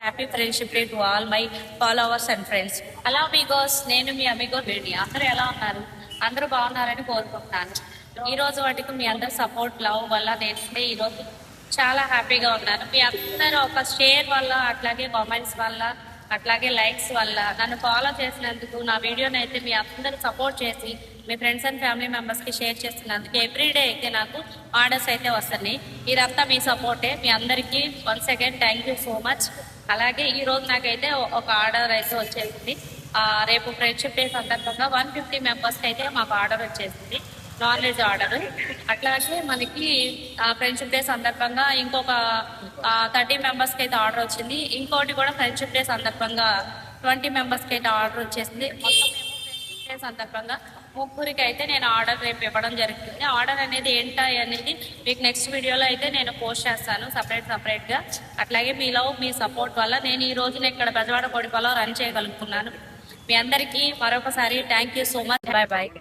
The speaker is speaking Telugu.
Happy friendship day to all my followers and friends. Hello Amigos, నేను మీ అమిగో వేణి. అందరూ ఎలా ఉన్నారు? అందరూ బాగున్నారని కోరుకుంటున్నాను. ఈ రోజు వాటికి మీ అందరి సపోర్ట్ లవ్ వల్ల నేనైతే ఈరోజు చాలా హ్యాపీగా ఉన్నాను. మీ అందరూ ఒక షేర్ వల్ల, అట్లాగే కామెంట్స్ వల్ల, అట్లాగే లైక్స్ వల్ల నన్ను ఫాలో చేసినందుకు, నా వీడియోని అయితే మీ అందరూ సపోర్ట్ చేసి మీ ఫ్రెండ్స్ అండ్ ఫ్యామిలీ మెంబర్స్కి షేర్ చేస్తున్నందుకు ఎవ్రీడే అయితే నాకు ఆర్డర్స్ అయితే వస్తున్నాయి. ఇదంతా మీ సపోర్టే. మీ అందరికీ once again thank you so much. అలాగే ఈ రోజు నాకైతే ఒక ఆర్డర్ అయితే వచ్చేసింది. రేపు ఫ్రెండ్షిప్ డే సందర్భంగా 150 మెంబర్స్కి అయితే మాకు ఆర్డర్ వచ్చేసింది, నాన్ వెజ్ ఆర్డర్. అట్లాగే మనకి ఫ్రెండ్షిప్ డే సందర్భంగా ఇంకొక 30 మెంబర్స్కి అయితే ఆర్డర్ వచ్చింది. ఇంకోటి కూడా ఫ్రెండ్షిప్ డే సందర్భంగా 20 మెంబర్స్కి అయితే ఆర్డర్ వచ్చేసింది. మొత్తం ఫ్రెండ్షిప్ డే సందర్భంగా ముగ్గురికి అయితే నేను ఆర్డర్ రేపు ఇవ్వడం జరుగుతుంది. ఆర్డర్ అనేది ఏంటా అనేది మీకు నెక్స్ట్ వీడియోలో అయితే నేను పోస్ట్ చేస్తాను సపరేట్గా. అట్లాగే మీ సపోర్ట్ వల్ల నేను ఈ రోజున ఇక్కడ బెజవాడ కోడిపాలో రన్ చేయగలుగుతున్నాను. మీ అందరికీ మరొకసారి thank you so much. Bye bye.